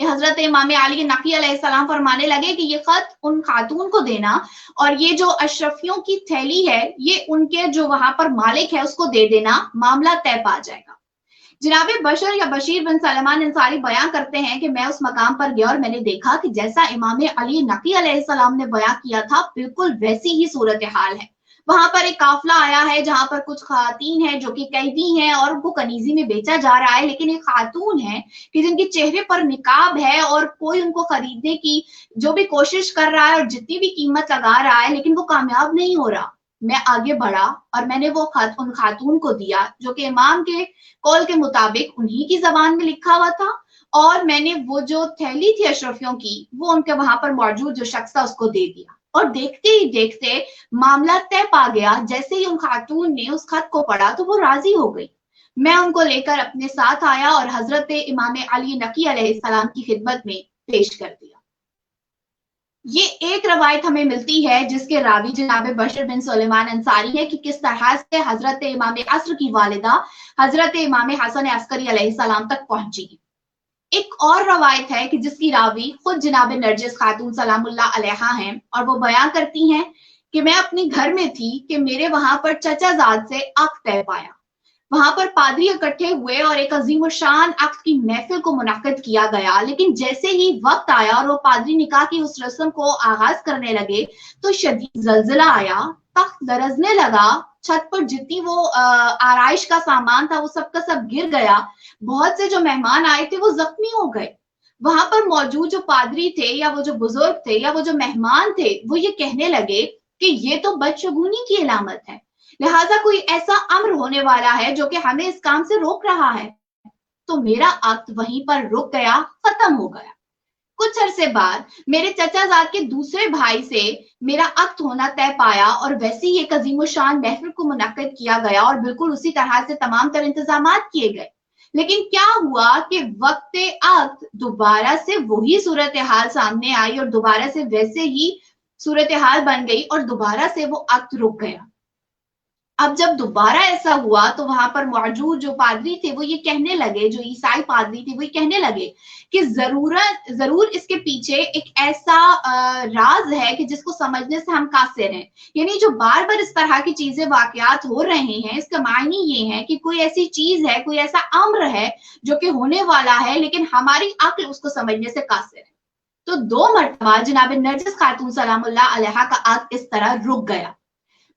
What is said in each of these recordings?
حضرت امام علی نقی علیہ السلام فرمانے لگے کہ یہ خط ان خاتون کو دینا اور یہ جو اشرفیوں کی تھیلی ہے یہ ان کے جو وہاں پر مالک ہے اس کو دے دینا، معاملہ طے پا جائے گا۔ جناب بشر یا بشیر بن سلمان انصاری بیان کرتے ہیں کہ میں اس مقام پر گیا اور میں نے دیکھا کہ جیسا امام علی نقی علیہ السلام نے بیان کیا تھا بالکل ویسی ہی صورتحال ہے۔ وہاں پر ایک قافلہ آیا ہے جہاں پر کچھ خواتین ہیں جو کہ قیدی ہیں اور ان کو کنیزی میں بیچا جا رہا ہے، لیکن ایک خاتون ہے کہ جن کے چہرے پر نقاب ہے اور کوئی ان کو خریدنے کی جو بھی کوشش کر رہا ہے اور جتنی بھی قیمت لگا رہا ہے لیکن وہ کامیاب نہیں ہو رہا۔ میں آگے بڑھا اور میں نے وہ خط ان خاتون کو دیا جو کہ امام کے قول کے مطابق انہی کی زبان میں لکھا ہوا تھا، اور میں نے وہ جو تھیلی تھی اشرفیوں کی وہ ان کے وہاں پر موجود جو شخص تھا اس کو دے دیا، اور دیکھتے ہی دیکھتے معاملہ طے پا گیا۔ جیسے ہی ان خاتون نے اس خط کو پڑھا تو وہ راضی ہو گئی۔ میں ان کو لے کر اپنے ساتھ آیا اور حضرت امام علی نقی علیہ السلام کی خدمت میں پیش کر دیا۔ یہ ایک روایت ہمیں ملتی ہے جس کے راوی جناب بشر بن سلیمان انصاری ہے کہ کس طرح سے حضرت امام عصر کی والدہ حضرت امام حسن عسکری علیہ السلام تک پہنچی۔ ایک اور روایت ہے کہ جس کی راوی خود جناب نرجس خاتون سلام اللہ علیہا ہیں، اور وہ بیان کرتی ہیں کہ میں اپنے گھر میں تھی کہ میرے وہاں پر چچا زاد سے عقد طے پایا۔ وہاں پر پادری اکٹھے ہوئے اور ایک عظیم الشان عقد کی محفل کو منعقد کیا گیا، لیکن جیسے ہی وقت آیا اور وہ پادری نکاح کی اس رسم کو آغاز کرنے لگے تو شدید زلزلہ آیا، تخت لرزنے لگا، چھت پر جتنی وہ آرائش کا سامان تھا وہ سب کا سب گر گیا، بہت سے جو مہمان آئے تھے وہ زخمی ہو گئے۔ وہاں پر موجود جو پادری تھے یا وہ جو بزرگ تھے یا وہ جو مہمان تھے وہ یہ کہنے لگے کہ یہ تو بدشگونی کی علامت ہے، لہٰذا کوئی ایسا امر ہونے والا ہے جو کہ ہمیں اس کام سے روک رہا ہے۔ تو میرا عقد وہیں پر رک گیا، ختم ہو گیا۔ کچھ عرصے بعد میرے چچا زاد کے دوسرے بھائی سے میرا عقد ہونا طے پایا اور ویسے ہی ایک عظیم الشان محفل کو منعقد کیا گیا اور بالکل اسی طرح سے تمام تر انتظامات کیے گئے۔ لیکن کیا ہوا کہ وقت عقد دوبارہ سے وہی صورتحال سامنے آئی اور دوبارہ سے ویسے ہی صورتحال بن گئی اور دوبارہ سے وہ عقد رک گیا۔ اب جب دوبارہ ایسا ہوا تو وہاں پر موجود جو پادری تھے وہ یہ کہنے لگے، جو عیسائی پادری تھے وہ یہ کہنے لگے کہ ضرور اس کے پیچھے ایک ایسا راز ہے کہ جس کو سمجھنے سے ہم قاصر ہیں، یعنی جو بار بار اس طرح کی چیزیں واقعات ہو رہے ہیں اس کا معنی یہ ہے کہ کوئی ایسی چیز ہے، کوئی ایسا امر ہے جو کہ ہونے والا ہے لیکن ہماری عقل اس کو سمجھنے سے قاصر ہے۔ تو 2 مرتبہ جناب نرجس خاتون سلام اللہ علیہا کا عقد اس طرح رک گیا۔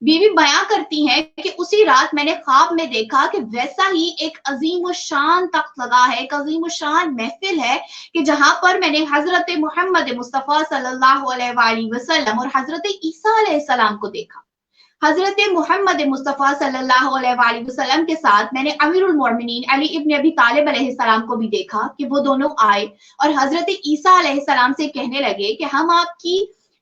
بیوی بیان کرتی ہیں کہ اسی رات میں نے خواب میں دیکھا کہ ویسا ہی ایک عظیم الشان تخت لگا ہے، ایک عظیم الشان محفل ہے کہ جہاں پر میں نے حضرت محمد مصطفیٰ صلی اللہ علیہ وآلہ وسلم اور حضرت عیسیٰ علیہ السلام کو دیکھا۔ حضرت محمد مصطفیٰ صلی اللہ علیہ وآلہ وسلم کے ساتھ میں نے امیر المومنین علی ابن ابی طالب علیہ السلام کو بھی دیکھا کہ وہ دونوں آئے اور حضرت عیسیٰ علیہ السلام سے کہنے لگے کہ ہم آپ کی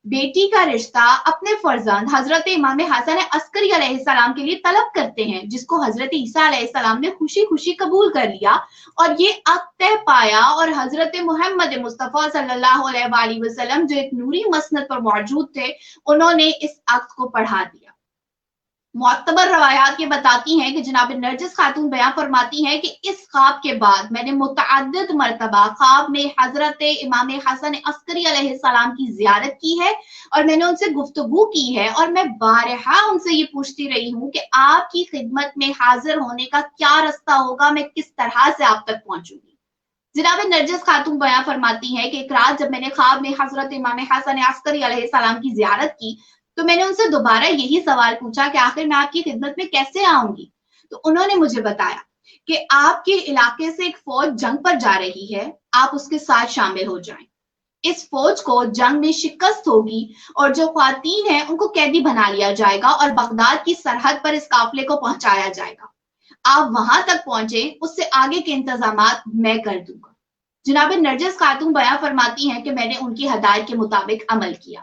بیٹی کا رشتہ اپنے فرزند حضرت امام حسن عسکری علیہ السلام کے لیے طلب کرتے ہیں، جس کو حضرت عیسیٰ علیہ السلام نے خوشی خوشی قبول کر لیا اور یہ عقد طے پایا، اور حضرت محمد مصطفیٰ صلی اللہ علیہ وآلہ وسلم جو ایک نوری مسند پر موجود تھے انہوں نے اس عقد کو پڑھا دیا۔ معتبر روایات یہ بتاتی ہیں کہ جناب نرجس خاتون بیان فرماتی ہیں کہ اس خواب کے بعد میں نے متعدد مرتبہ خواب میں حضرت امام حسن عسکری علیہ السلام کی زیارت کی ہے اور میں نے ان سے گفتگو کی ہے، اور میں بارہا ان سے یہ پوچھتی رہی ہوں کہ آپ کی خدمت میں حاضر ہونے کا کیا رستہ ہوگا، میں کس طرح سے آپ تک پہنچوں گی۔ جناب نرجس خاتون بیان فرماتی ہے کہ ایک رات جب میں نے خواب میں حضرت امام حسن عسکری علیہ السلام کی زیارت کی تو میں نے ان سے دوبارہ یہی سوال پوچھا کہ آخر میں آپ کی خدمت میں کیسے آؤں گی، تو انہوں نے مجھے بتایا کہ آپ کے علاقے سے ایک فوج جنگ پر جا رہی ہے، آپ اس کے ساتھ شامل ہو جائیں۔ اس فوج کو جنگ میں شکست ہوگی اور جو خواتین ہیں ان کو قیدی بنا لیا جائے گا اور بغداد کی سرحد پر اس قافلے کو پہنچایا جائے گا۔ آپ وہاں تک پہنچے، اس سے آگے کے انتظامات میں کر دوں گا۔ جناب نرجس خاتون بیان فرماتی ہیں کہ میں نے ان کی ہدایت کے مطابق عمل کیا۔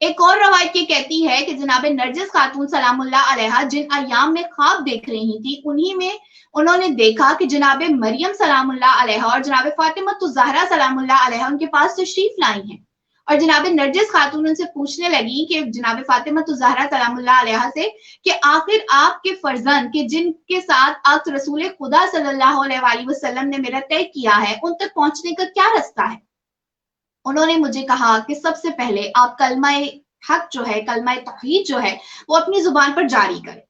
ایک اور روایت یہ کہتی ہے کہ جناب نرجس خاتون سلام اللہ علیہا جن ایام میں خواب دیکھ رہی تھی انہی میں انہوں نے دیکھا کہ جناب مریم سلام اللہ علیہا اور جناب فاطمہ الزہرا سلام اللہ علیہا ان کے پاس تشریف لائی ہیں اور جناب نرجس خاتون ان سے پوچھنے لگی کہ جناب فاطمہ زہرا سلام اللہ علیہا سے کہ آخر آپ کے فرزند کہ جن کے ساتھ آپ رسول خدا صلی اللہ علیہ وآلہ وسلم نے میرا طے کیا ہے ان تک پہنچنے کا کیا رستہ ہے؟ انہوں نے مجھے کہا کہ سب سے پہلے آپ کلمہ حق جو ہے، کلمہ توحید جو ہے وہ اپنی زبان پر جاری کریں۔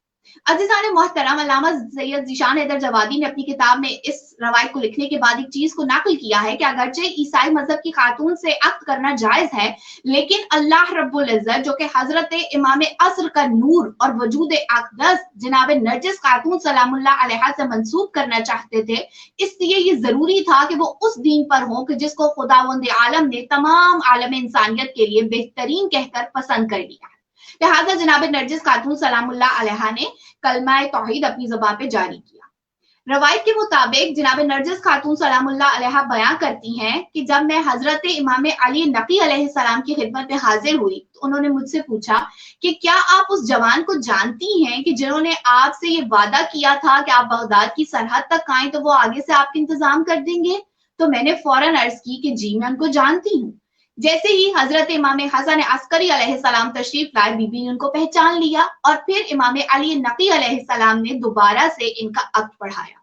عزیزان محترم، علامہ سید ذیشان حیدر جوادی نے اپنی کتاب میں اس روایت کو لکھنے کے بعد ایک چیز کو نقل کیا ہے کہ اگرچہ عیسائی مذہب کی خاتون سے عقد کرنا جائز ہے، لیکن اللہ رب العزت جو کہ حضرت امام عصر کا نور اور وجود اقدس جناب نرجس خاتون سلام اللہ علیہا سے منسوب کرنا چاہتے تھے، اس لیے یہ ضروری تھا کہ وہ اس دین پر ہوں کہ جس کو خداوند عالم نے تمام عالم انسانیت کے لیے بہترین کہہ کر پسند کر لیا ہے۔ لہٰذا جناب نرجس خاتون سلام اللہ علیہا نے کلمہ توحید اپنی زبان پہ جاری کیا۔ روایت کے مطابق جناب نرجس خاتون سلام اللہ علیہا بیان کرتی ہیں کہ جب میں حضرت امام علی نقی علیہ السلام کی خدمت میں حاضر ہوئی تو انہوں نے مجھ سے پوچھا کہ کیا آپ اس جوان کو جانتی ہیں کہ جنہوں نے آپ سے یہ وعدہ کیا تھا کہ آپ بغداد کی سرحد تک آئیں تو وہ آگے سے آپ کے انتظام کر دیں گے؟ تو میں نے فوراً عرض کی کہ جی میں ان کو جانتی ہوں۔ جیسے ہی حضرت امام حسن عسکری علیہ السلام تشریف لائے، بی بی نے ان کو پہچان لیا اور پھر امام علی نقی علیہ السلام نے دوبارہ سے ان کا عقد پڑھایا۔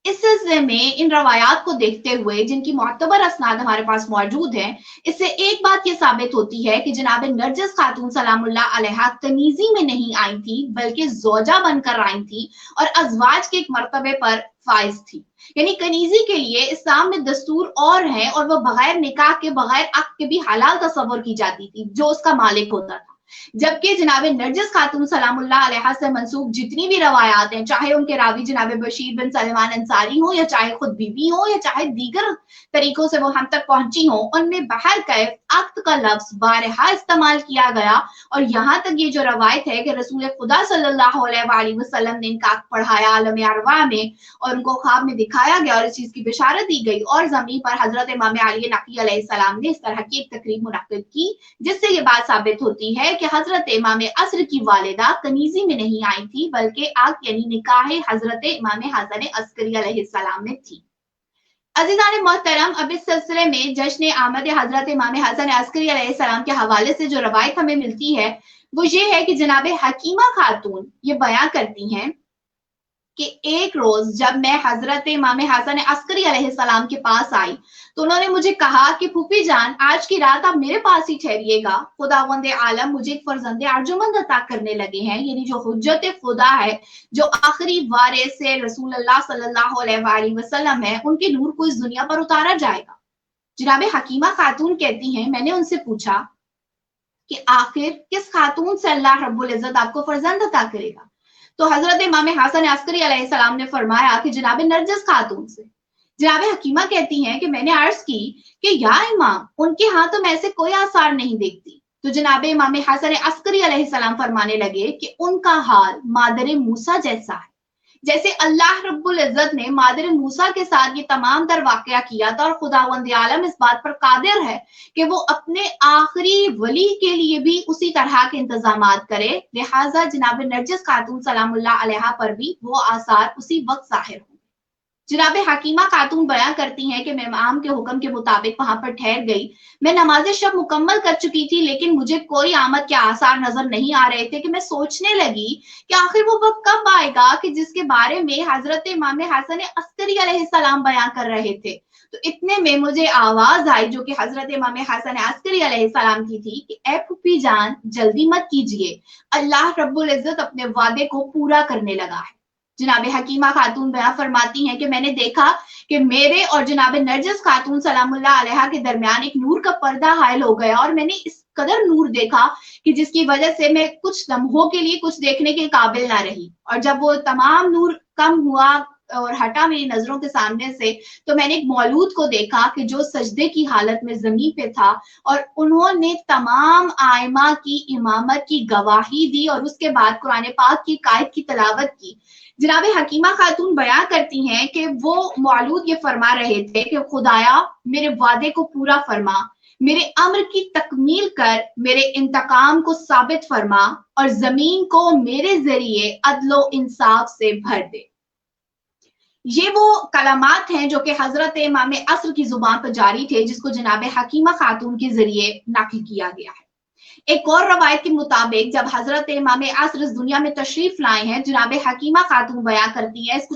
اس سلسلے میں ان روایات کو دیکھتے ہوئے جن کی معتبر اسناد ہمارے پاس موجود ہیں، اس سے ایک بات یہ ثابت ہوتی ہے کہ جناب نرجس خاتون سلام اللہ علیہا کنیزی میں نہیں آئی تھی بلکہ زوجہ بن کر آئی تھی اور ازواج کے ایک مرتبے پر فائز تھی۔ یعنی کنیزی کے لیے اسلام میں دستور اور ہے اور وہ بغیر نکاح کے بغیر عقد کے بھی حلال تصور کی جاتی تھی جو اس کا مالک ہوتا تھا، جبکہ جناب نرجس خاتون سلام اللہ علیہا سے منسوب جتنی بھی روایات ہیں، چاہے ان کے راوی جناب بشیر بن سلمان انصاری ہوں یا چاہے خود بی بی ہوں یا چاہے دیگر طریقوں سے وہ ہم تک پہنچی ہوں، ان میں بہرکیف عقد کا لفظ بارہا استعمال کیا گیا۔ اور یہاں تک یہ جو روایت ہے کہ رسول خدا صلی اللہ علیہ وآلہ وسلم نے ان کا عقد پڑھایا عالم ارواح میں اور ان کو خواب میں دکھایا گیا اور اس چیز کی بشارت دی گئی، اور زمین پر حضرت امام علی نقی علیہ السلام نے اس طرح کی ایک تقریب منعقد کی جس سے یہ بات ثابت ہوتی ہے کہ حضرت امام عصر کی والدہ کنیزی میں نہیں آئی تھی بلکہ عقد یعنی نکاح حضرت امام حسن عسکری علیہ السلام میں تھی۔ عزیزان محترم، اب اس سلسلے میں جشن آمد حضرت امام حسن عسکری علیہ السلام کے حوالے سے جو روایت ہمیں ملتی ہے وہ یہ ہے کہ جناب حکیمہ خاتون یہ بیان کرتی ہیں کہ ایک روز جب میں حضرت امام حسن عسکری علیہ السلام کے پاس آئی تو انہوں نے مجھے کہا کہ پھوپھی جان، آج کی رات آپ میرے پاس ہی ٹھہریے گا، خداوند عالم مجھے ایک فرزند ارجمند عطا کرنے لگے ہیں، یعنی جو حجت خدا ہے، جو آخری وارث رسول اللہ صلی اللہ علیہ وآلہ وسلم ہے، ان کے نور کو اس دنیا پر اتارا جائے گا۔ جناب حکیمہ خاتون کہتی ہیں میں نے ان سے پوچھا کہ آخر کس خاتون سے اللہ رب العزت آپ کو فرزند عطا کرے گا؟ تو حضرت امام حسن عسکری علیہ السلام نے فرمایا کہ جناب نرجس خاتون سے۔ جناب حکیمہ کہتی ہیں کہ میں نے عرض کی کہ یا امام، ان کے ہاں تو میں سے کوئی آثار نہیں دیکھتی۔ تو جناب امام حسن عسکری علیہ السلام فرمانے لگے کہ ان کا حال مادر موسیٰ جیسا ہے، جیسے اللہ رب العزت نے مادر موسیٰ کے ساتھ یہ تمام تر واقعہ کیا تھا، اور خداوند عالم اس بات پر قادر ہے کہ وہ اپنے آخری ولی کے لیے بھی اسی طرح کے انتظامات کرے، لہٰذا جناب نرجس خاتون سلام اللہ علیہا پر بھی وہ آثار اسی وقت ظاہر ہوں۔ جناب حکیمہ خاتون بیان کرتی ہیں کہ میں امام کے حکم کے مطابق وہاں پر ٹھہر گئی۔ میں نماز شب مکمل کر چکی تھی لیکن مجھے کوئی آمد کے آثار نظر نہیں آ رہے تھے کہ میں سوچنے لگی کہ آخر وہ وقت کب آئے گا کہ جس کے بارے میں حضرت امام حسن عسکری علیہ السلام بیان کر رہے تھے۔ تو اتنے میں مجھے آواز آئی جو کہ حضرت امام حسن عسکری علیہ السلام کی تھی کہ اے پھوپھی جان، جلدی مت کیجیے، اللہ رب العزت اپنے وعدے کو پورا کرنے لگا ہے۔ جناب حکیمہ خاتون بیان فرماتی ہیں کہ میں نے دیکھا کہ میرے اور جناب نرجس خاتون سلام اللہ علیہا کے درمیان ایک نور کا پردہ حائل ہو گیا، اور میں نے اس قدر نور دیکھا کہ جس کی وجہ سے میں کچھ لمحوں کے لیے کچھ دیکھنے کے قابل نہ رہی، اور جب وہ تمام نور کم ہوا اور ہٹا میری نظروں کے سامنے سے تو میں نے ایک مولود کو دیکھا کہ جو سجدے کی حالت میں زمین پہ تھا، اور انہوں نے تمام آئمہ کی امامت کی گواہی دی اور اس کے بعد قرآن پاک کی قائد کی تلاوت کی۔ جناب حکیمہ خاتون بیان کرتی ہیں کہ وہ مولود یہ فرما رہے تھے کہ خدایا میرے وعدے کو پورا فرما، میرے امر کی تکمیل کر، میرے انتقام کو ثابت فرما اور زمین کو میرے ذریعے عدل و انصاف سے بھر دے۔ یہ وہ کلمات ہیں جو کہ حضرت امام عصر کی زبان پر جاری تھے، جس کو جناب حکیمہ خاتون کے ذریعے نقل کیا گیا ہے۔ ایک اور روایت کے مطابق جب حضرت امام عصر اس دنیا میں تشریف لائے ہیں، جناب حکیمہ خاتون بیان کرتی ہیں، اس کو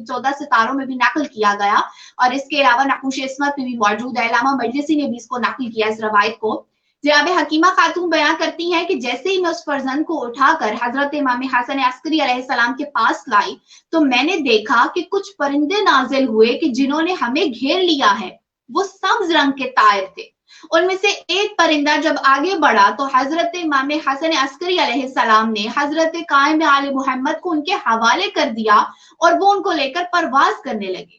14 ستاروں میں بھی نقل کیا گیا، اور اس کے علاوہ نقوش عصمت میں بھی موجود ہے، علامہ مجلسی نے بھی اس کو نقل کیا اس روایت کو۔ جناب حکیمہ خاتون بیان کرتی ہیں کہ جیسے ہی میں اس فرزند کو اٹھا کر حضرت امام حسن عسکری علیہ السلام کے پاس لائی تو میں نے دیکھا کہ کچھ پرندے نازل ہوئے کہ جنہوں نے ہمیں گھیر لیا ہے، وہ سبز رنگ کے طائر تھے۔ ان میں سے ایک پرندہ جب آگے بڑھا تو حضرت امام حسن عسکری علیہ السلام نے حضرت قائم آل محمد کو ان کے حوالے کر دیا اور وہ ان کو لے کر پرواز کرنے لگے۔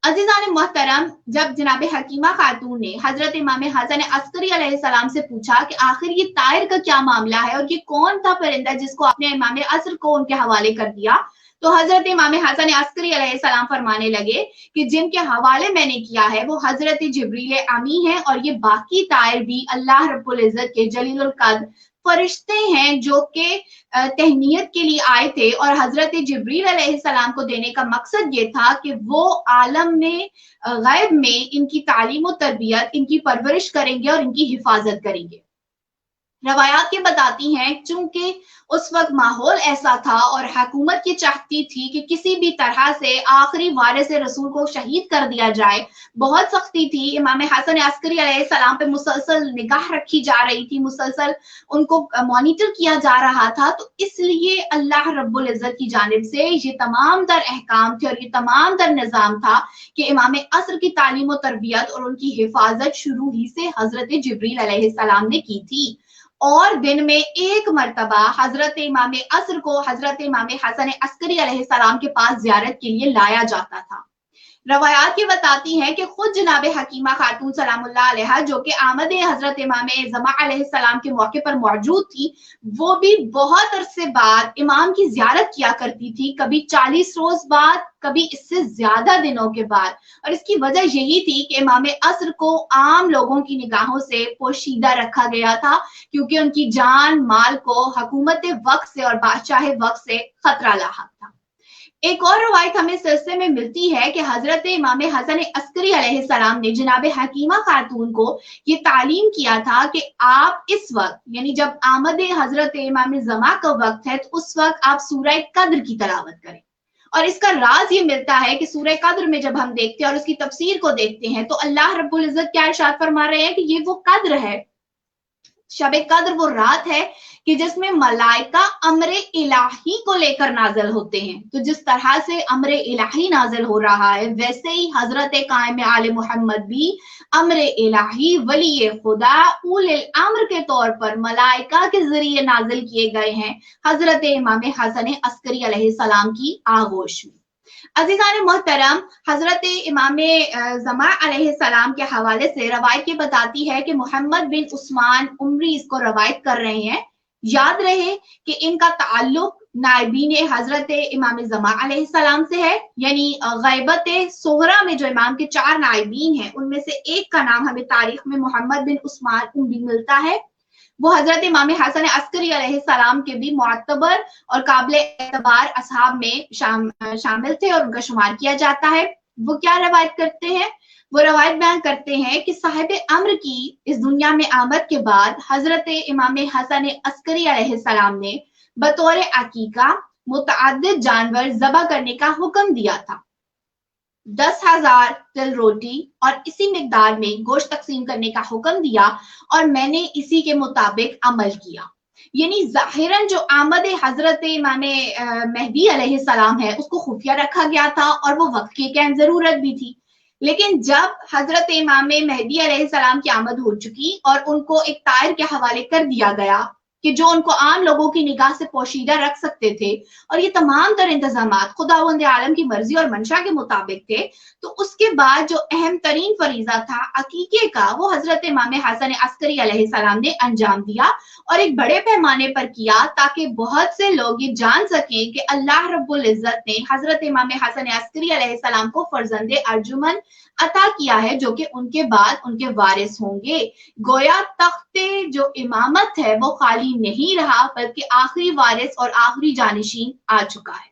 عزیزان محترم، جب جناب حکیمہ خاتون نے حضرت امام حسن عسکری علیہ السلام سے پوچھا کہ آخر یہ طائر کا کیا معاملہ ہے اور یہ کون تھا پرندہ جس کو آپ نے امام عصر کو ان کے حوالے کر دیا، تو حضرت امام حسن عسکری علیہ السلام فرمانے لگے کہ جن کے حوالے میں نے کیا ہے وہ حضرت جبریل امی ہیں، اور یہ باقی طائر بھی اللہ رب العزت کے جلیل القدر فرشتے ہیں جو کہ تہنیت کے لیے آئے تھے، اور حضرت جبریل علیہ السلام کو دینے کا مقصد یہ تھا کہ وہ عالم میں غیب میں ان کی تعلیم و تربیت، ان کی پرورش کریں گے اور ان کی حفاظت کریں گے۔ روایات یہ بتاتی ہیں چونکہ اس وقت ماحول ایسا تھا اور حکومت یہ چاہتی تھی کہ کسی بھی طرح سے آخری وارث رسول کو شہید کر دیا جائے، بہت سختی تھی، امام حسن عسکری علیہ السلام پہ مسلسل نگاہ رکھی جا رہی تھی، مسلسل ان کو مانیٹر کیا جا رہا تھا، تو اس لیے اللہ رب العزت کی جانب سے یہ تمام تر احکام تھے اور یہ تمام تر نظام تھا کہ امام عصر کی تعلیم و تربیت اور ان کی حفاظت شروع ہی سے حضرت جبریل علیہ السلام نے کی تھی، اور دن میں ایک مرتبہ حضرت امام عصر کو حضرت امام حسن عسکری علیہ السلام کے پاس زیارت کے لیے لایا جاتا تھا۔ روایات یہ بتاتی ہیں کہ خود جناب حکیمہ خاتون سلام اللہ علیہا جو کہ آمد حضرت امام زما علیہ السلام کے موقع پر موجود تھی، وہ بھی بہت عرصے بعد امام کی زیارت کیا کرتی تھی، کبھی 40 روز بعد، کبھی اس سے زیادہ دنوں کے بعد، اور اس کی وجہ یہی تھی کہ امام عصر کو عام لوگوں کی نگاہوں سے پوشیدہ رکھا گیا تھا، کیونکہ ان کی جان مال کو حکومت وقت سے اور بادشاہ وقت سے خطرہ لاحق تھا۔ ایک اور روایت ہمیں سلسلے میں ملتی ہے کہ حضرت امام حسن عسکری علیہ السلام نے جناب حکیمہ خاتون کو یہ تعلیم کیا تھا کہ آپ اس وقت، یعنی جب آمد حضرت امام زما کا وقت ہے، تو اس وقت آپ سورہ قدر کی تلاوت کریں، اور اس کا راز یہ ملتا ہے کہ سورہ قدر میں جب ہم دیکھتے ہیں اور اس کی تفسیر کو دیکھتے ہیں تو اللہ رب العزت کیا ارشاد فرما رہے ہیں کہ یہ وہ قدر ہے، شب قدر وہ رات ہے کہ جس میں ملائکہ امر الہی کو لے کر نازل ہوتے ہیں۔ تو جس طرح سے امر الہی نازل ہو رہا ہے، ویسے ہی حضرت قائم آل محمد بھی امر الہی، ولی خدا، اول الامر کے طور پر ملائکہ کے ذریعے نازل کیے گئے ہیں حضرت امام حسن عسکری علیہ السلام کی آغوش میں۔ عزیزان محترم، حضرت امام زما علیہ السلام کے حوالے سے روایت یہ بتاتی ہے کہ محمد بن عثمان عمری اس کو روایت کر رہے ہیں۔ یاد رہے کہ ان کا تعلق نائبین حضرت امام زما علیہ السلام سے ہے، یعنی غیبت صغرا میں جو امام کے 4 نائبین ہیں ان میں سے ایک کا نام ہمیں تاریخ میں محمد بن عثمان عمری ملتا ہے۔ وہ حضرت امام حسن عسکری علیہ السلام کے بھی معتبر اور قابل اعتبار اصحاب میں شامل تھے اور ان کا شمار کیا جاتا ہے۔ وہ کیا روایت کرتے ہیں؟ وہ روایت بیان کرتے ہیں کہ صاحب امر کی اس دنیا میں آمد کے بعد حضرت امام حسن عسکری علیہ السلام نے بطور عقیقہ متعدد جانور ذبح کرنے کا حکم دیا تھا۔ 10,000 تل روٹی اور اسی مقدار میں گوشت تقسیم کرنے کا حکم دیا، اور میں نے اسی کے مطابق عمل کیا۔ یعنی ظاہراً جو آمد حضرت امام مہدی علیہ السلام ہے اس کو خفیہ رکھا گیا تھا اور وہ وقت کی ایک ضرورت بھی تھی، لیکن جب حضرت امام مہدی علیہ السلام کی آمد ہو چکی اور ان کو ایک طائر کے حوالے کر دیا گیا کہ جو ان کو عام لوگوں کی نگاہ سے پوشیدہ رکھ سکتے تھے، اور یہ تمام تر انتظامات خداوند عالم کی مرضی اور منشا کے مطابق تھے، تو اس کے بعد جو اہم ترین فریضہ تھا عقیقے کا، وہ حضرت امام حسن عسکری علیہ السلام نے انجام دیا، اور ایک بڑے پیمانے پر کیا تاکہ بہت سے لوگ یہ جان سکیں کہ اللہ رب العزت نے حضرت امام حسن عسکری علیہ السلام کو فرزند ارجمن عطا کیا ہے جو کہ ان کے بعد ان کے وارث ہوں گے۔ گویا تخت جو امامت ہے وہ خالی نہیں رہا، بلکہ آخری وارث اور آخری جانشین آ چکا ہے۔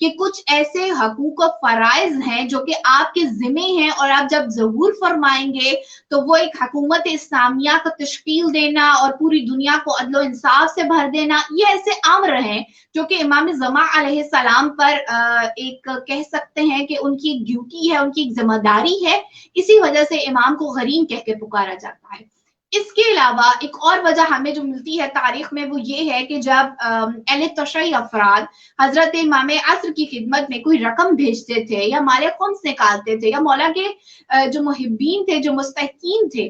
کہ کچھ ایسے حقوق و فرائض ہیں جو کہ آپ کے ذمے ہیں، اور آپ جب ظہور فرمائیں گے تو وہ ایک حکومت اسلامیہ کو تشکیل دینا اور پوری دنیا کو عدل و انصاف سے بھر دینا، یہ ایسے امر ہیں جو کہ امام زمان علیہ السلام پر ایک کہہ سکتے ہیں کہ ان کی ڈیوٹی ہے، ان کی ایک ذمہ داری ہے، اسی وجہ سے امام کو غریم کہہ کے پکارا جاتا ہے۔ اس کے علاوہ ایک اور وجہ ہمیں جو ملتی ہے تاریخ میں وہ یہ ہے کہ جب اہل تشیع افراد حضرت امام عصر کی خدمت میں کوئی رقم بھیجتے تھے یا مال خمس نکالتے تھے یا مولا کے جو محبین تھے، جو مستحقین تھے،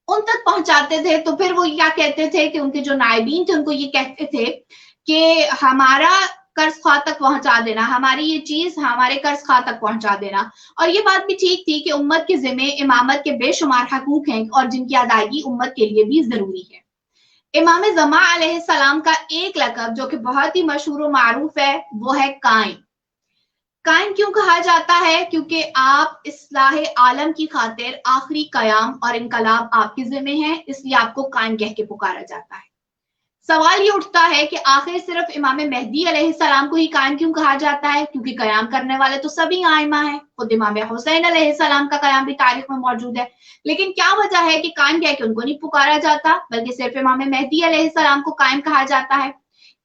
ان تک پہنچاتے تھے، تو پھر وہ کیا کہتے تھے کہ ان کے جو نائبین تھے ان کو یہ کہتے تھے کہ ہمارا قرض خواہ تک پہنچا دینا، ہماری یہ چیز ہمارے قرض خواہ تک پہنچا دینا۔ اور یہ بات بھی ٹھیک تھی کہ امت کے ذمے امامت کے بے شمار حقوق ہیں اور جن کی ادائیگی امت کے لیے بھی ضروری ہے۔ امام زمان علیہ السلام کا ایک لقب جو کہ بہت ہی مشہور و معروف ہے وہ ہے قائم۔ قائم کیوں کہا جاتا ہے؟ کیونکہ آپ اصلاح عالم کی خاطر آخری قیام اور انقلاب آپ کے ذمہ ہیں، اس لیے آپ کو قائم کہہ کے پکارا جاتا ہے۔ سوال یہ اٹھتا ہے کہ آخر صرف امام مہدی علیہ السلام کو ہی قائم کیوں کہا جاتا ہے؟ کیونکہ قیام کرنے والے تو سبھی قائمہ ہیں، خود امام حسین علیہ السلام کا قیام بھی تاریخ میں موجود ہے، لیکن کیا وجہ ہے کہ قائم کہہ کے ان کو نہیں پکارا جاتا بلکہ صرف امام مہدی علیہ السلام کو قائم کہا جاتا ہے؟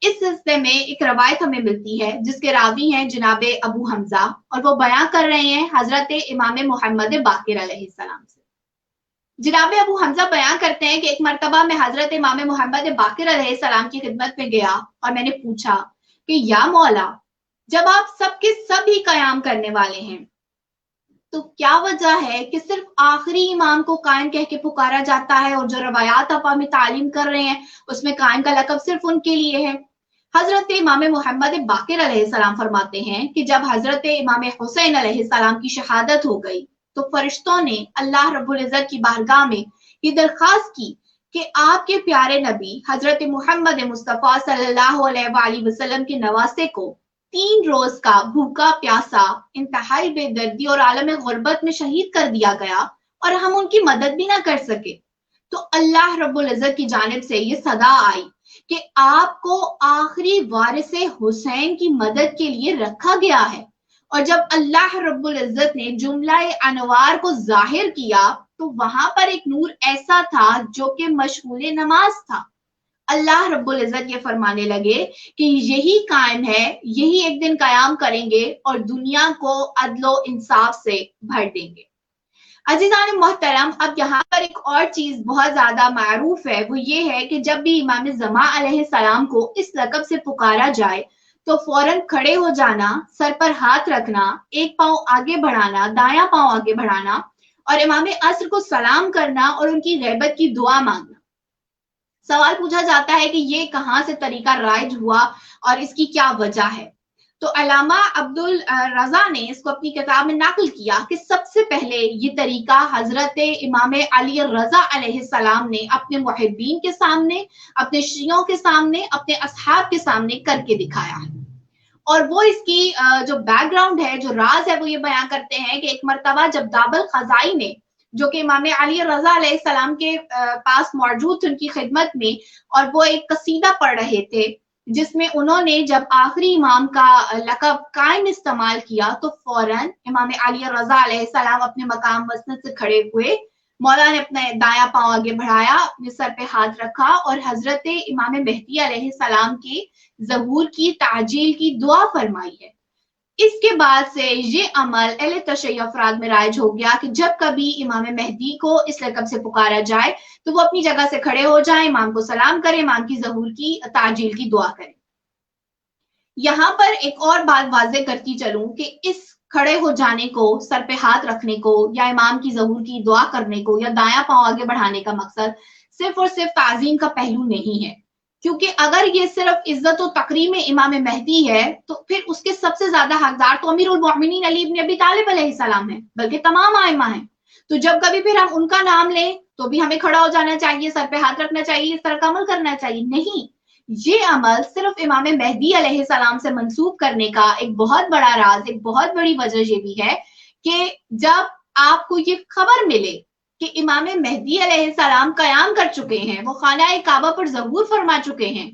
اس سلسلے میں ایک روایت ہمیں ملتی ہے جس کے راوی ہیں جناب ابو حمزہ، اور وہ بیان کر رہے ہیں حضرت امام محمد باقر علیہ السلام سے۔ جناب ابو حمزہ بیان کرتے ہیں کہ ایک مرتبہ میں حضرت امام محمد باقر علیہ السلام کی خدمت میں گیا اور میں نے پوچھا کہ یا مولا، جب آپ سب کے سب ہی قیام کرنے والے ہیں تو کیا وجہ ہے کہ صرف آخری امام کو قائم کہہ کے پکارا جاتا ہے، اور جو روایات آپ ہمیں تعلیم کر رہے ہیں اس میں قائم کا لقب صرف ان کے لیے ہے؟ حضرت امام محمد باقر علیہ السلام فرماتے ہیں کہ جب حضرت امام حسین علیہ السلام کی شہادت ہو گئی تو فرشتوں نے اللہ رب العزت کی بارگاہ میں یہ درخواست کی کہ آپ کے پیارے نبی حضرت محمد مصطفیٰ صلی اللہ علیہ وآلہ وسلم کے نواسے کو 3 روز کا بھوکا پیاسا انتہائی بے دردی اور عالم غربت میں شہید کر دیا گیا اور ہم ان کی مدد بھی نہ کر سکے۔ تو اللہ رب العزت کی جانب سے یہ صدا آئی کہ آپ کو آخری وارث حسین کی مدد کے لیے رکھا گیا ہے، اور جب اللہ رب العزت نے جملہ انوار کو ظاہر کیا تو وہاں پر ایک نور ایسا تھا جو کہ مشغول نماز تھا۔ اللہ رب العزت یہ فرمانے لگے کہ یہی قائم ہے، یہی ایک دن قیام کریں گے اور دنیا کو عدل و انصاف سے بھر دیں گے۔ عزیزان محترم، اب یہاں پر ایک اور چیز بہت زیادہ معروف ہے، وہ یہ ہے کہ جب بھی امام زمان علیہ السلام کو اس لقب سے پکارا جائے تو فوراً کھڑے ہو جانا، سر پر ہاتھ رکھنا، ایک پاؤں آگے بڑھانا، دایاں پاؤں آگے بڑھانا، اور امام عصر کو سلام کرنا اور ان کی غیبت کی دعا مانگنا۔ سوال پوچھا جاتا ہے کہ یہ کہاں سے طریقہ رائج ہوا اور اس کی کیا وجہ ہے؟ تو علامہ عبد الرضا نے اس کو اپنی کتاب میں نقل کیا کہ سب سے پہلے یہ طریقہ حضرت امام علی رضا علیہ السلام نے اپنے محبین کے سامنے، اپنے شیعوں کے سامنے، اپنے اصحاب کے سامنے کر کے دکھایا ہے۔ اور وہ اس کی جو بیک گراؤنڈ ہے، جو راز ہے، وہ یہ بیان کرتے ہیں کہ ایک مرتبہ جب داب الخزائی نے، جو کہ امام علی رضا علیہ السلام کے پاس موجود تھے ان کی خدمت میں، اور وہ ایک قصیدہ پڑھ رہے تھے جس میں انہوں نے جب آخری امام کا لقب قائم استعمال کیا تو فوراً امام علی رضا علیہ السلام اپنے مقام مسند سے کھڑے ہوئے، مولا نے اپنا دایاں پاؤں آگے بڑھایا، اپنے سر پہ ہاتھ رکھا اور حضرت امام مہدی علیہ السلام کی ظہور کی تعجیل کی دعا فرمائی ہے۔ اس کے بعد سے یہ عمل اہل تشیع افراد میں رائج ہو گیا کہ جب کبھی امام مہدی کو اس لقب سے پکارا جائے تو وہ اپنی جگہ سے کھڑے ہو جائیں، امام کو سلام کریں، امام کی ظہور کی تعجیل کی دعا کریں۔ یہاں پر ایک اور بات واضح کرتی چلوں کہ اس کھڑے ہو جانے کو، سر پہ ہاتھ رکھنے کو، یا امام کی ظہور کی دعا کرنے کو، یا دایاں پاؤں آگے بڑھانے کا مقصد صرف اور صرف تعظیم کا پہلو نہیں ہے، کیونکہ اگر یہ صرف عزت و تکریم امام مہدی ہے تو پھر اس کے سب سے زیادہ حقدار تو امیر المؤمنین علی ابن ابی طالب علیہ السلام ہیں، بلکہ تمام ائمہ ہیں۔ تو جب کبھی پھر ہم ان کا نام لیں تو بھی ہمیں کھڑا ہو جانا چاہیے، سر پہ ہاتھ رکھنا چاہیے، اس طرح کا عمل کرنا چاہیے؟ نہیں، یہ عمل صرف امام مہدی علیہ السلام سے منسوب کرنے کا ایک بہت بڑا راز، ایک بہت بڑی وجہ یہ بھی ہے کہ جب آپ کو یہ خبر ملے کہ امام مہدی علیہ السلام قیام کر چکے ہیں، وہ خانہ کعبہ پر ظہور فرما چکے ہیں،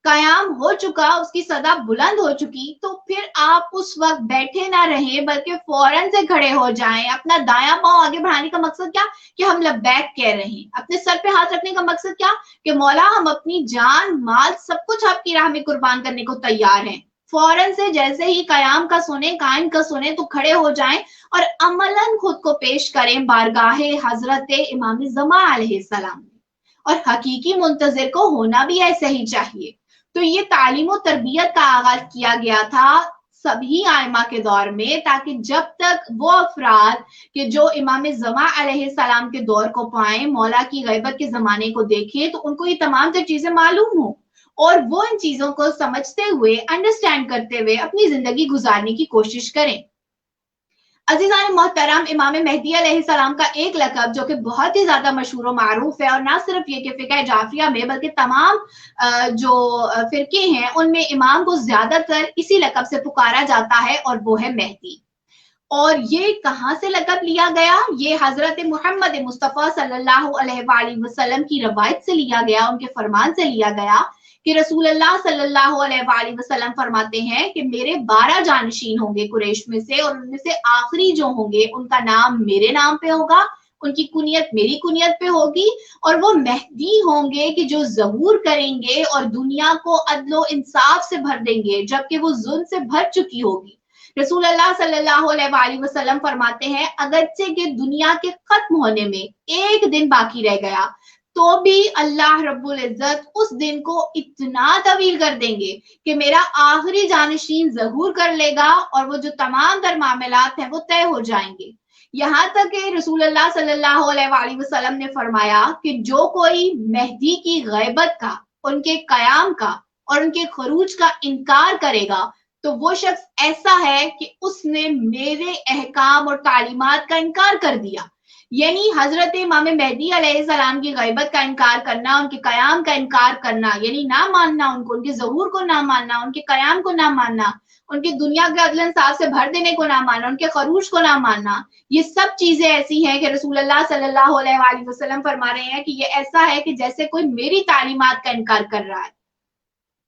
قیام ہو چکا, اس کی صدا بلند ہو چکی, تو پھر آپ اس وقت بیٹھے نہ رہیں بلکہ فوراً سے کھڑے ہو جائیں. اپنا دایاں پاؤں آگے بڑھانے کا مقصد کیا کہ ہم لبیک کہہ رہے ہیں. اپنے سر پہ ہاتھ رکھنے کا مقصد کیا کہ مولا ہم اپنی جان مال سب کچھ آپ کی راہ میں قربان کرنے کو تیار ہیں. فوراً سے جیسے ہی قیام کا سنیں, قائم کا سنیں تو کھڑے ہو جائیں اور عملاً خود کو پیش کریں بارگاہ حضرت امام زمان علیہ السلام. اور حقیقی منتظر کو ہونا بھی ایسے ہی چاہیے. تو یہ تعلیم و تربیت کا آغاز کیا گیا تھا سبھی آئمہ کے دور میں, تاکہ جب تک وہ افراد کہ جو امام زمان علیہ السلام کے دور کو پائیں, مولا کی غیبت کے زمانے کو دیکھیں, تو ان کو یہ تمام تر چیزیں معلوم ہوں اور وہ ان چیزوں کو سمجھتے ہوئے, انڈرسٹینڈ کرتے ہوئے اپنی زندگی گزارنے کی کوشش کریں. عزیزان محترم, امام مہدی علیہ السلام کا ایک لقب جو کہ بہت ہی زیادہ مشہور و معروف ہے, اور نہ صرف یہ کہ فقہ جعفریہ میں بلکہ تمام جو فرقے ہیں ان میں امام کو زیادہ تر اسی لقب سے پکارا جاتا ہے, اور وہ ہے مہدی. اور یہ کہاں سے لقب لیا گیا؟ یہ حضرت محمد مصطفیٰ صلی اللہ علیہ وآلہ وسلم کی روایت سے لیا گیا, ان کے فرمان سے لیا گیا کہ رسول اللہ صلی اللہ علیہ وآلہ وسلم فرماتے ہیں کہ میرے 12 جانشین ہوں گے قریش میں سے, اور ان میں سے آخری جو ہوں گے ان کا نام میرے نام پہ ہوگا, ان کی کنیت میری کنیت پہ ہوگی, اور وہ مہدی ہوں گے کہ جو ظہور کریں گے اور دنیا کو عدل و انصاف سے بھر دیں گے جبکہ وہ ظلم سے بھر چکی ہوگی. رسول اللہ صلی اللہ علیہ وآلہ وسلم فرماتے ہیں اگرچہ کہ دنیا کے ختم ہونے میں ایک دن باقی رہ گیا تو بھی اللہ رب العزت اس دن کو اتنا طویل کر دیں گے کہ میرا آخری جانشین ظہور کر لے گا اور وہ جو تمام در معاملات ہیں وہ طے ہو جائیں گے. یہاں تک کہ رسول اللہ صلی اللہ علیہ وآلہ وسلم نے فرمایا کہ جو کوئی مہدی کی غیبت کا, ان کے قیام کا اور ان کے خروج کا انکار کرے گا تو وہ شخص ایسا ہے کہ اس نے میرے احکام اور تعلیمات کا انکار کر دیا. یعنی حضرت امام مہدی علیہ السلام کی غیبت کا انکار کرنا, ان کے قیام کا انکار کرنا, یعنی نہ ماننا ان کو, ان کے ظہور کو نہ ماننا, ان کے قیام کو نہ ماننا, ان کی دنیا کے عدل انصاف سے بھر دینے کو نہ ماننا, ان کے خروج کو نہ ماننا, یہ سب چیزیں ایسی ہیں کہ رسول اللہ صلی اللہ علیہ وآلہ وسلم فرما رہے ہیں کہ یہ ایسا ہے کہ جیسے کوئی میری تعلیمات کا انکار کر رہا ہے.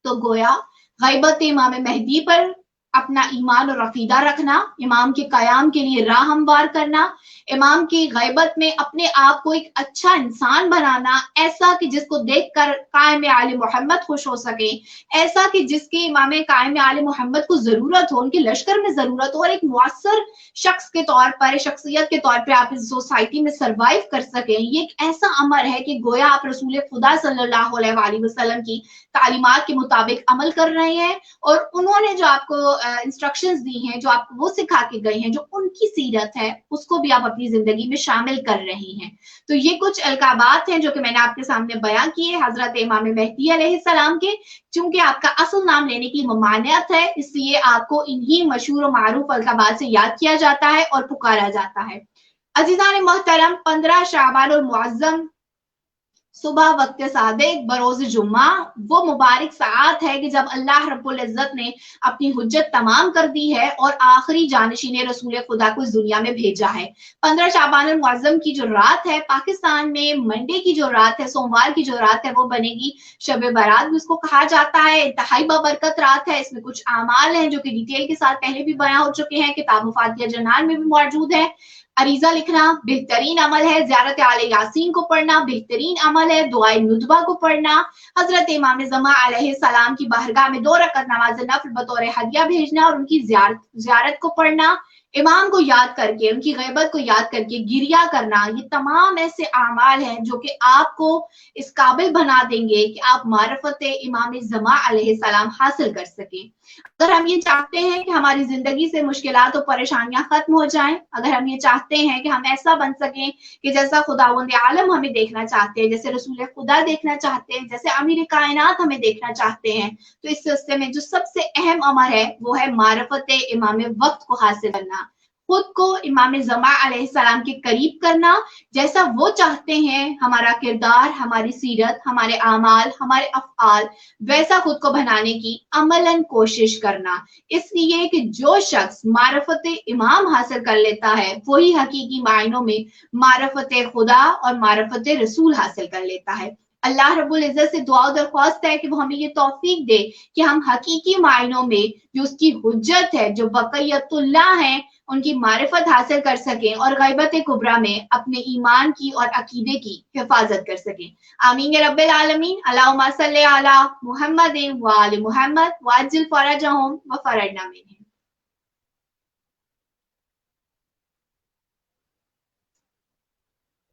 تو گویا غیبت امام مہدی پر اپنا ایمان اور عقیدہ رکھنا, امام کے قیام کے لیے راہ ہموار کرنا, امام کی غیبت میں اپنے آپ کو ایک اچھا انسان بنانا, ایسا کہ جس کو دیکھ کر قائم آل محمد خوش ہو سکے, ایسا کہ جس کی امام قائم آل محمد کو ضرورت ہو, ان کے لشکر میں ضرورت ہو, اور ایک مؤثر شخص کے طور پر, شخصیت کے طور پر آپ اس سوسائٹی میں سروائیو کر سکیں. یہ ایک ایسا امر ہے کہ گویا آپ رسول خدا صلی اللہ علیہ وآلہ وسلم کی تعلیمات کے مطابق عمل کر رہے ہیں, اور انہوں نے جو آپ کو انسٹرکشنز دی ہیں, جو آپ کو وہ سکھا کے گئے ہیں, جو ان کی سیرت ہے اس کو بھی آپ اپنی زندگی میں شامل کر رہے ہیں. تو یہ کچھ القابات ہیں جو کہ میں نے آپ کے سامنے بیان کیے حضرت امام مہدی علیہ السلام کے. چونکہ آپ کا اصل نام لینے کی ممانعت ہے, اس لیے آپ کو انہی مشہور و معروف القابات سے یاد کیا جاتا ہے اور پکارا جاتا ہے. عزیزان محترم, 15 شعبان المعظم صبح وقت صادق بروز جمعہ وہ مبارک ساعت ہے کہ جب اللہ رب العزت نے اپنی حجت تمام کر دی ہے اور آخری جانشین رسول خدا کو اس دنیا میں بھیجا ہے. 15 شعبان المعظم کی جو رات ہے پاکستان میں, منڈے کی جو رات ہے, سوموار کی جو رات ہے, وہ بنے گی شب برات بھی اس کو کہا جاتا ہے. انتہائی بابرکت رات ہے, اس میں کچھ اعمال ہیں جو کہ ڈیٹیل کے ساتھ پہلے بھی بیان ہو چکے ہیں, کتاب مفاتیح جنان میں بھی موجود ہے. عریضہ لکھنا بہترین عمل ہے, زیارت آل یاسین کو پڑھنا بہترین عمل ہے, دعائے ندبہ کو پڑھنا, حضرت امام زمان علیہ السلام کی بارگاہ میں 2 رکعت نماز نفل بطور ہدیہ بھیجنا اور ان کی زیارت کو پڑھنا, امام کو یاد کر کے, ان کی غیبت کو یاد کر کے گریہ کرنا, یہ تمام ایسے اعمال ہیں جو کہ آپ کو اس قابل بنا دیں گے کہ آپ معرفت امام زمان علیہ السلام حاصل کر سکیں. اگر ہم یہ چاہتے ہیں کہ ہماری زندگی سے مشکلات و پریشانیاں ختم ہو جائیں, اگر ہم یہ چاہتے ہیں کہ ہم ایسا بن سکیں کہ جیسا خداوند عالم ہمیں دیکھنا چاہتے ہیں, جیسے رسول خدا دیکھنا چاہتے ہیں, جیسے امیر کائنات ہمیں دیکھنا چاہتے ہیں, تو اس سلسلے میں جو سب سے اہم امر ہے وہ ہے معرفت امام وقت کو حاصل کرنا, خود کو امام زمان علیہ السلام کے قریب کرنا, جیسا وہ چاہتے ہیں ہمارا کردار, ہماری سیرت, ہمارے اعمال, ہمارے افعال ویسا خود کو بنانے کی عملاً کوشش کرنا. اس لیے کہ جو شخص معرفت امام حاصل کر لیتا ہے وہی حقیقی معنوں میں معرفت خدا اور معرفت رسول حاصل کر لیتا ہے. اللہ رب العزت سے دعا و درخواست ہے کہ وہ ہمیں یہ توفیق دے کہ ہم حقیقی معنوں میں جو اس کی حجت ہے، جو بقیت اللہ ہیں، ان کی معرفت حاصل کر سکیں اور غیبت کبریٰ میں اپنے ایمان کی اور عقیدے کی حفاظت کر سکیں۔ آمین یا رب العالمین۔ اللہم صلی علی محمد و آل محمد وعجل فرجہم وفرجنا منہم۔